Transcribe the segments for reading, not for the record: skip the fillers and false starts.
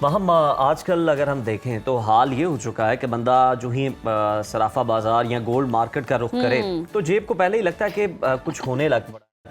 वहाँ आजकल अगर हम देखें तो हाल ये हो चुका है कि बंदा जो ही सराफा बाजार या गोल्ड मार्केट का रुख करे तो जेब को पहले ही लगता है कि कुछ होने लग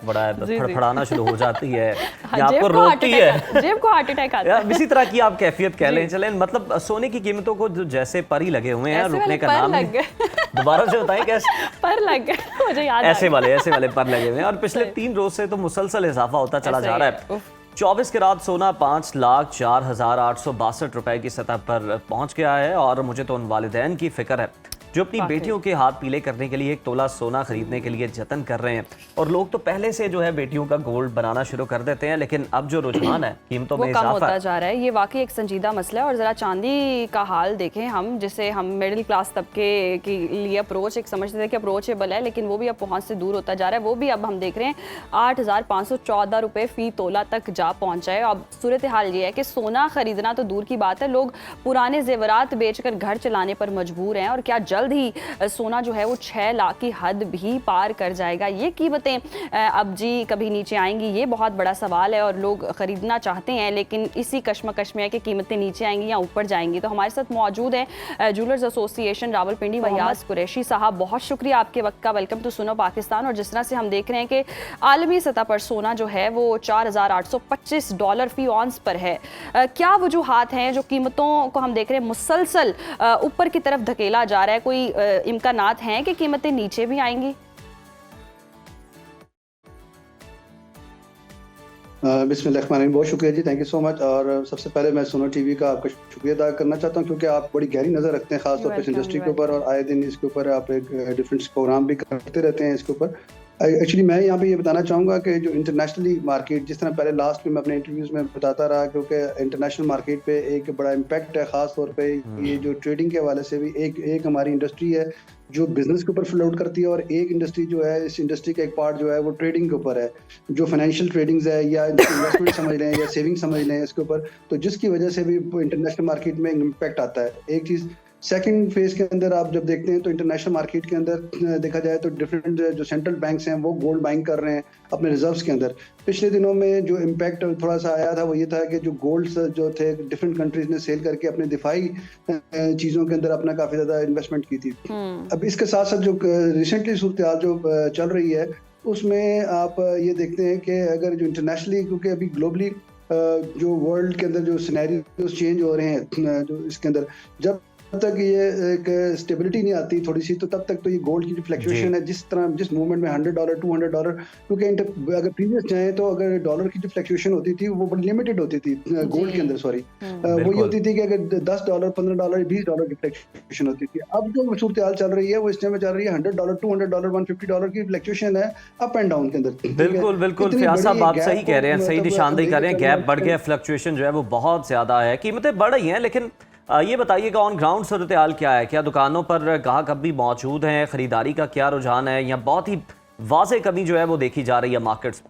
बड़ा है, फड़फड़ाना शुरू हो जाती है या आपको रोकती है, जेब को हार्ट अटैक आता है। इसी तरह की आप कैफियत कह लें चलें। मतलब सोने की कीमतों को जो जैसे पर ही लगे हुए हैं, रुकने का नाम नहीं। दोबारा से बताएं कैसे पर लग गए, मुझे याद ऐसे वाले पर लगे हुए हैं। और पिछले 3 रोज से तो मुसलसल इजाफा होता चला जा रहा है। 24 कैरात सोना 5,04,862 रुपए की सतह पर पहुंच गया है। और मुझे तो उन वालिदैन की फिक्र है जो अपनी बेटियों के हाथ पीले करने के लिए 1 तोला सोना खरीदने के लिए जतन कर रहे हैं। और लोग तो पहले से जो है बेटियों का गोल्ड बनाना शुरू कर देते हैं, लेकिन अब जो रुझान है कीमतों में कम होता जा रहा है। ये वाकई एक संजीदा मसला है। और जरा चांदी का हाल देखें हम, जिसे हम मिडिल क्लास तबके के लिए अप्रोच एक समझते थे कि अप्रोचेबल है, लेकिन वो भी अब पहुंच से दूर होता जा रहा है। वो भी अब हम देख रहे हैं 8,514 रुपए फी तोला तक जा पहुंचा है। अब सूरत हाल ये है कि सोना खरीदना तो दूर की बात है, लोग पुराने जेवरात बेचकर घर चलाने पर मजबूर हैं। और क्या जल्द ही सोना जो है वो 6 लाख की हद भी पार कर जाएगा? ये कीमतें अब जी कभी नीचे आएंगी, ये बहुत बड़ा सवाल है। और लोग खरीदना चाहते हैं, लेकिन इसी कश्मकश में है कि कीमतें नीचे आएंगी या ऊपर जाएंगी। तो हमारे साथ मौजूद है ज्वेलर्स एसोसिएशन रावलपिंडी वयाज कुरैशी साहब। बहुत शुक्रिया आपके वक्त का। वेलकम टू सुनो पाकिस्तान। और जिस तरह से हम देख रहे हैं कि आलमी सतह पर सोना जो है वो $4,825 फी ऑन्स पर है, क्या वजूहात हैं जो कीमतों को हम देख रहे हैं मुसलसल ऊपर की तरफ धकेला जा रहा है? कोई इम्कानात हैं कि कीमतें नीचे भी आएंगी? बिस्मिल्लाहिर्रहमानिर्रहीम। बहुत शुक्रिया जी, थैंक यू सो मच। और सबसे पहले मैं सुनो टीवी का आपका शुक्रिया अदा करना चाहता हूँ, क्योंकि आप बड़ी गहरी नज़र रखते हैं खासतौर पर इस इंडस्ट्री के ऊपर, और आए दिन इसके ऊपर आप एक डिफरेंट प्रोग्राम भी करते रहते हैं इसके ऊपर। एक्चुअली मैं यहाँ पे ये बताना चाहूँगा कि जो इंटरनेशनली मार्केट, जिस तरह पहले लास्ट में मैं अपने इंटरव्यूज़ में बताता रहा, क्योंकि इंटरनेशनल मार्केट पे एक बड़ा इम्पैक्ट है, ख़ास तौर पे ये जो ट्रेडिंग के हवाले से भी एक हमारी इंडस्ट्री है जो बिजनेस के ऊपर फ्लो आउट करती है, और एक इंडस्ट्री जो है, इस इंडस्ट्री का एक पार्ट जो है वो ट्रेडिंग के ऊपर है, जो फाइनेंशियल ट्रेडिंग्स है या इन्वेस्टमेंट समझ लें या सेविंग समझ लें इसके ऊपर, तो जिसकी वजह से भी इंटरनेशनल मार्केट में इम्पैक्ट आता है। एक चीज़ सेकंड फेज के अंदर आप जब देखते हैं तो इंटरनेशनल मार्केट के अंदर देखा जाए तो डिफरेंट जो सेंट्रल बैंक्स हैं वो गोल्ड बाइंग कर रहे हैं अपने रिजर्व्स के अंदर। पिछले दिनों में जो इम्पैक्ट थोड़ा सा आया था वो ये था कि जो गोल्ड जो थे डिफरेंट कंट्रीज ने सेल करके अपने दिफाई चीज़ों के अंदर अपना काफ़ी ज़्यादा इन्वेस्टमेंट की थी। अब इसके साथ साथ जो रिसेंटली सूरत हाल जो चल रही है उसमें आप ये देखते हैं कि अगर जो इंटरनेशनली, क्योंकि अभी ग्लोबली जो वर्ल्ड के अंदर जो सिनेरियो चेंज हो रहे हैं, जो इसके अंदर जब तक ये एक स्टेबिलिटी नहीं आती थोड़ी सी, तो तब तक तो ये गोल्ड की जो फ्लक्चुएशन है, जिस मूवमेंट में $100 $200, क्योंकि अगर प्रीवियस जाए तो अगर डॉलर की जो फ्लक्चुएशन होती थी वो बड़ी लिमिटेड होती थी गोल्ड के अंदर, सॉरी वो ये होती थी कि अगर $10 $15 $20 की फ्लक्चुएशन होती थी। अब जो सूरत हाल चल रही है वो इस टाइम में चल रही है $100 $200 $150 की फ्लक्चुएशन है अप एंड डाउन के अंदर। बिल्कुल फयाज साहब आप सही कह रहे हैं, सही निशानदेही कर रहे हैं। गैप बढ़ गया, फ्लक्चुएशन जो है वो बहुत ज्यादा है, कीमतें बढ़ रही हैं। लेकिन ये बताइएगा ऑन ग्राउंड सूरत हाल क्या है? क्या दुकानों पर ग्राहक अब भी मौजूद हैं? खरीदारी का क्या रुझान है, या बहुत ही वाज़ेह कमी जो है वो देखी जा रही है मार्केट्स में?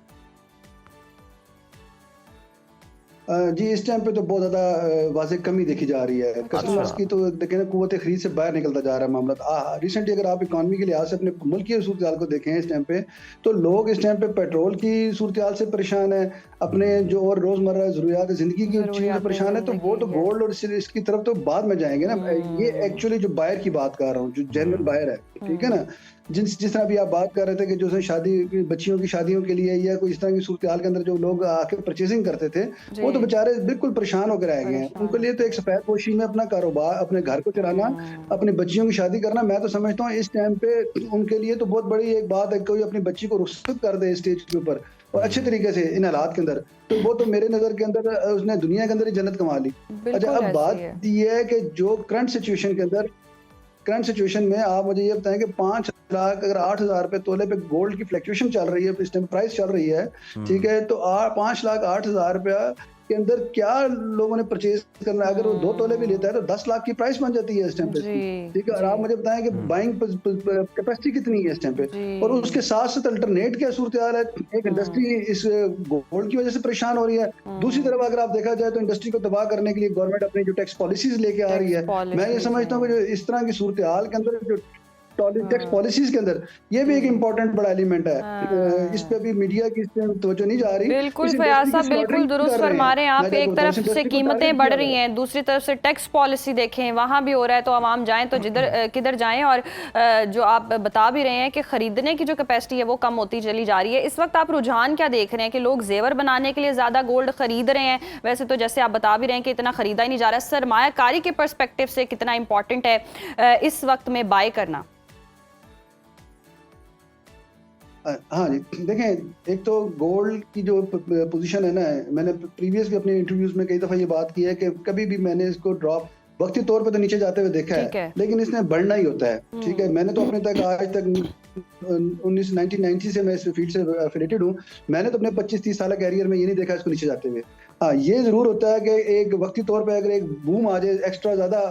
जी इस टाइम पे तो बहुत ज़्यादा वाज़ेह कमी देखी जा रही है कस्टमर्स की। तो देखें ना, कुव्वत ख़रीद से बाहर निकलता जा रहा है मामला। रिसेंटली अगर आप इकॉनमी के लिहाज से अपने मुल्क की सूरत हाल को देखें इस टाइम पे, तो लोग इस टाइम पे पेट्रोल की सूरत हाल से परेशान है, अपने जो और रोज़मर्रा ज़रूरियात ज़िंदगी की चीज़ों से परेशान है, तो वो तो गोल्ड और इसकी तरफ तो बाद में जाएंगे ना। ये एक्चुअली जो बायर की बात कर रहा हूँ, जो जेन्युइन बायर है, ठीक है ना, जिस तरह भी आप बात कर रहे थे कि जो शादी बच्चियों की शादियों के लिए या कोई इस तरह की सूरत हाल के अंदर जो लोग आके परचेजिंग करते थे, वो तो बेचारे बिल्कुल परेशान होकर रह गए हैं। उनके लिए तो एक सफेद पोशी में अपना कारोबार, अपने घर को चलाना, अपनी बच्चियों की शादी करना, मैं तो समझता हूँ इस टाइम पे उनके लिए तो बहुत बड़ी एक बात है। कोई अपनी बच्ची को रुखसत कर दे स्टेज के ऊपर और अच्छे तरीके से इन हालात के अंदर, तो वो तो मेरे नज़र के अंदर उसने दुनिया के अंदर ही जन्नत कमा ली। अच्छा, अब बात यह है कि जो करंट सिचुएशन में आप मुझे ये बताएं कि 5 लाख अगर 8,000 रुपए तोले पे गोल्ड की फ्लक्चुएशन चल रही है, इस टाइम प्राइस चल रही है, ठीक है, तो 5 लाख 8,000 रुपया के अंदर क्या लोगों ने परचेज करना है? अगर वो 2 तोले भी लेता है तो 10 लाख की प्राइस बन जाती है इस टाइम पे, ठीक है। और आप मुझे बताएं कि बाइंग कैपेसिटी कितनी है इस टाइम पे, और उसके साथ साथ अल्टरनेट क्या सूरत हाल है? एक इंडस्ट्री इस गोल्ड की वजह से परेशान हो रही है, दूसरी तरफ अगर आप देखा जाए तो इंडस्ट्री को तबाह करने के लिए गवर्नमेंट अपनी जो टैक्स पॉलिसीज लेके आ रही है। मैं ये समझता हूँ कि जो इस तरह की सूरत हाल के अंदर जो टैक्स पॉलिसीज के अंदर, ये भी एक इम्पोर्टेंट बड़ा एलिमेंट है। इस पे भी मीडिया की तवज्जो नहीं जा रही। बिल्कुल फयाज साहब, बिल्कुल दुरुस्त फरमा रहे हैं आप। एक तरफ से कीमतें बढ़ रही हैं, दूसरी तरफ से टैक्स पॉलिसी देखें, वहाँ भी हो रहा है, तो आवाम जाएं तो जिधर किधर जाएं। और जो आप बता भी रहे हैं कि खरीदने की जो कैपेसिटी है वो कम होती चली जा रही है। इस वक्त आप रुझान क्या देख रहे हैं कि लोग जेवर बनाने के लिए ज़्यादा गोल्ड खरीद रहे हैं? वैसे तो जैसे आप बता भी रहे हैं कि इतना खरीदा ही नहीं जा रहा है। सरमायाकारी के पर्सपेक्टिव से कितना इंपॉर्टेंट है इस वक्त में बाय करना? हाँ जी, देखें, एक तो गोल्ड की जो पोजीशन है ना, मैंने प्रीवियस भी अपने इंटरव्यूज में कई दफ़ा ये बात की है कि कभी भी मैंने इसको ड्रॉप वक्ती तौर पे तो नीचे जाते हुए देखा है, लेकिन इसने बढ़ना ही होता है। ठीक है, मैंने तो अपने तक आज तक 1990 से मैं इस फील्ड से एफिलिएटेड हूँ, मैंने तो अपने 25-30 साल कैरियर में ये नहीं देखा इसको नीचे जाते हुए। हाँ, ये जरूर होता है कि एक वक्ती तौर पे अगर एक बूम आ जाए, एक्स्ट्रा ज्यादा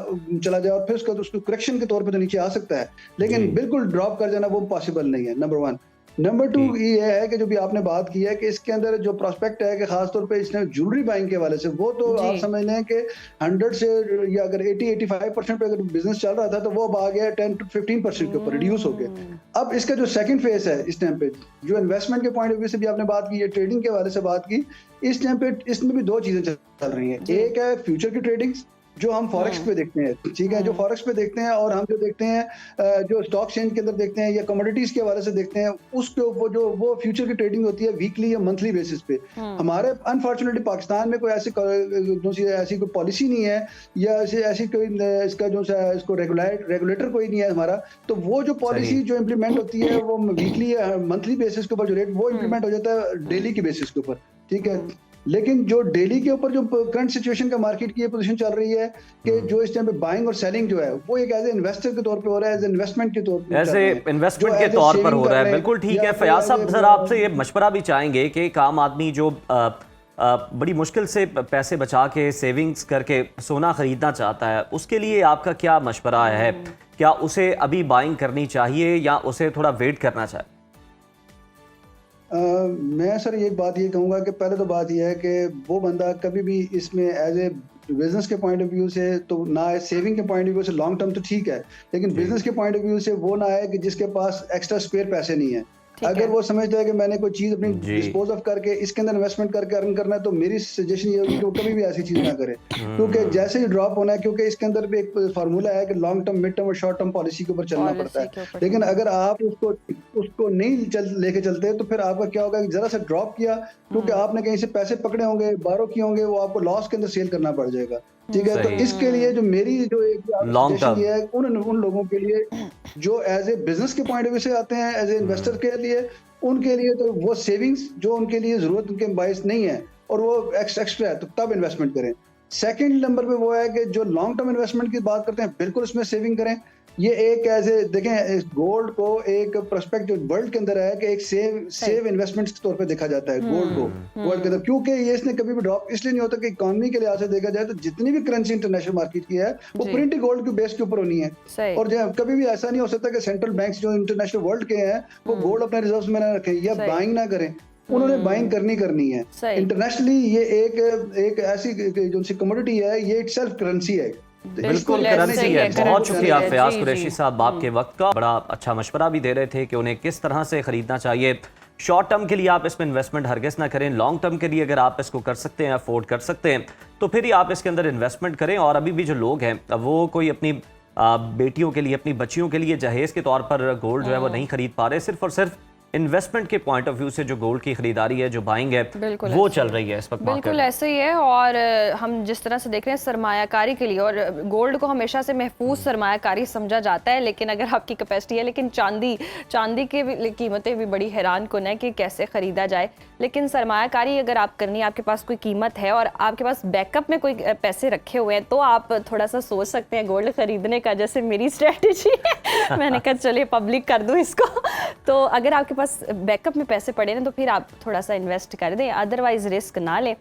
चला जाए और फिर उसको करेक्शन के तौर पे तो नीचे आ सकता है, लेकिन बिल्कुल ड्रॉप कर जाना वो पॉसिबल नहीं है, नंबर 1। नंबर 2 ये है कि जो भी आपने बात की है कि इसके अंदर जो प्रोस्पेक्ट है कि खासतौर पे इसने ज्वेलरी बाइंग के हवाले से, वो तो आप समझ लें कि 100 से या अगर 80-85% पे अगर बिजनेस चल रहा था तो वो अब आ गया 10-15% के ऊपर रिड्यूस हो गया। अब इसका जो सेकंड फेज है इस टाइम पे, जो इन्वेस्टमेंट के पॉइंट ऑफ व्यू से भी आपने बात की है, ट्रेडिंग के हवाले से बात की, इस टाइम पे इसमें भी 2 चीजें चल रही हैं। एक है फ्यूचर की ट्रेडिंग जो हम फॉरेक्स पे देखते हैं, ठीक है, जो फॉरेक्स पे देखते हैं, और हम जो देखते हैं जो स्टॉक एक्सचेंज के अंदर देखते हैं या कमोडिटीज के हवाले से देखते हैं, उसके ऊपर जो वो फ्यूचर की ट्रेडिंग होती है वीकली या मंथली बेसिस पे। हमारे अनफॉर्चुनेटली पाकिस्तान में कोई ऐसी कोई पॉलिसी नहीं है या ऐसी कोई इसका जो इसको रेगुलेटर कोई नहीं है हमारा, तो वो जो पॉलिसी जो इम्प्लीमेंट होती है वो वीकली या मंथली बेसिस के ऊपर जो रेट वो इम्प्लीमेंट हो जाता है डेली की बेसिस के ऊपर, ठीक है। लेकिन जो डेली के ऊपर जो करंट सिचुएशन का मार्केट की ये पोजीशन चल रही है कि जो इस टाइम पे बाइंग और सेलिंग जो है वो एक एज ए इन्वेस्टर के तौर पे हो रहा है, एज इन्वेस्टमेंट के तौर पे, ऐसे इन्वेस्टमेंट के तौर पर हो रहा है। बिल्कुल ठीक है फयाज साहब, जरा आपसे ये मशवरा भी चाहेंगे कि एक आम आदमी जो बड़ी मुश्किल से पैसे बचा के सेविंग्स करके सोना खरीदना चाहता है, उसके लिए आपका क्या मशवरा है? क्या उसे अभी बाइंग करनी चाहिए या उसे थोड़ा वेट करना चाहिए? मैं सर एक बात ये कहूँगा कि पहले तो बात यह है कि वो बंदा कभी भी इसमें एज ए बिजनेस के पॉइंट ऑफ व्यू से तो ना है, सेविंग के पॉइंट ऑफ व्यू से लॉन्ग टर्म तो ठीक है, लेकिन बिजनेस के पॉइंट ऑफ व्यू से वो ना है कि जिसके पास एक्स्ट्रा स्पेयर पैसे नहीं है। अगर वो समझता है कि मैंने कोई चीज अपनी डिस्पोज ऑफ करके इसके अंदर इन्वेस्टमेंट करके अर्न करना है, तो मेरी सजेशन ये होगी कि वो कभी भी ऐसी चीज ना करे, क्योंकि जैसे ही ड्रॉप होना है, क्योंकि इसके अंदर भी एक फार्मूला है कि लॉन्ग टर्म, मिड टर्म और शॉर्ट टर्म पॉलिसी के ऊपर चलना पड़ता है। लेकिन अगर आप उसको नहीं लेके चलते तो फिर आपका क्या होगा कि जरा सा ड्रॉप किया, क्योंकि आपने कहीं से पैसे पकड़े होंगे, बारो किए होंगे, वो आपको लॉस के अंदर सेल करना पड़ जाएगा, ठीक है। तो इसके लिए जो मेरी जो एक सजेशन ये है उन लोगों के लिए जो एज ए बिजनेस के पॉइंट ऑफ व्यू से आते हैं, एज ए इन्वेस्टर के लिए, उनके लिए तो वो सेविंग्स जो उनके लिए जरूरत उनके बायस नहीं है और वो एक्स्ट्रा है तो तब इन्वेस्टमेंट करें। सेकंड नंबर पे वो है कि जो लॉन्ग टर्म इन्वेस्टमेंट की बात करते हैं, बिल्कुल उसमें सेविंग करें। ये एक ऐसे देखें, गोल्ड को एक प्रोस्पेक्ट जो वर्ल्ड के अंदर है कि एक सेव इन्वेस्टमेंट के तौर पे देखा जाता है गोल्ड को वर्ल्ड के अंदर, क्योंकि ये इसने कभी भी ड्रॉप इसलिए नहीं होता कि इकोनॉमी के लिहाज से देखा जाए तो जितनी भी करेंसी इंटरनेशनल मार्केट की है वो प्रिंट गोल्ड के बेस के ऊपर होनी है, और कभी भी ऐसा नहीं हो सकता कि सेंट्रल बैंक्स जो इंटरनेशनल वर्ल्ड के हैं वो गोल्ड अपने रिजर्व्स में ना रखें या बाइंग ना करें, उन्होंने बाइंग करनी है। इंटरनेशनली ये एक ऐसी जो सी कमोडिटी है, ये इटसेल्फ करेंसी है, बिल्कुल करेंसी है। बहुत शुक्रिया फयाज कुरैशी साहब, आपके वक्त का बड़ा अच्छा मशवरा भी दे रहे थे कि उन्हें किस तरह से खरीदना चाहिए। शॉर्ट टर्म के लिए आप इसमें इन्वेस्टमेंट हरगिज़ ना करें, लॉन्ग टर्म के लिए अगर आप इसको कर सकते हैं, अफोर्ड कर सकते हैं, तो फिर ही आप इसके अंदर इन्वेस्टमेंट करें। और अभी भी जो लोग हैं वो कोई अपनी बेटियों के लिए, अपनी बच्चियों के लिए जहेज़ के तौर पर गोल्ड जो है वो नहीं खरीद पा रहे, सिर्फ और सिर्फ इन्वेस्टमेंट के पॉइंट ऑफ व्यू से जो गोल्ड की खरीदारी है, जो बाइंग है, वो चल रही है इस वक्त। बिल्कुल ऐसे ही है। और हम जिस तरह से देख रहे हैं सरमायाकारी के लिए, और गोल्ड को हमेशा से महफूज सरमायाकारी समझा जाता है, लेकिन अगर आपकी कैपेसिटी है, लेकिन चांदी की कीमतें भी बड़ी हैरान कुन है कि कैसे खरीदा जाए। लेकिन सरमायाकारी अगर आप करनी, आपके पास कोई कीमत है और आपके पास बैकअप में कोई पैसे रखे हुए हैं, तो आप थोड़ा सा सोच सकते हैं गोल्ड खरीदने का, जैसे मेरी स्ट्रेटेजी है। मैंने कहा चलिए पब्लिक कर दूं इसको। तो अगर आपके पास बैकअप में पैसे पड़े ना तो फिर आप थोड़ा सा इन्वेस्ट कर दें, अदरवाइज रिस्क ना लें।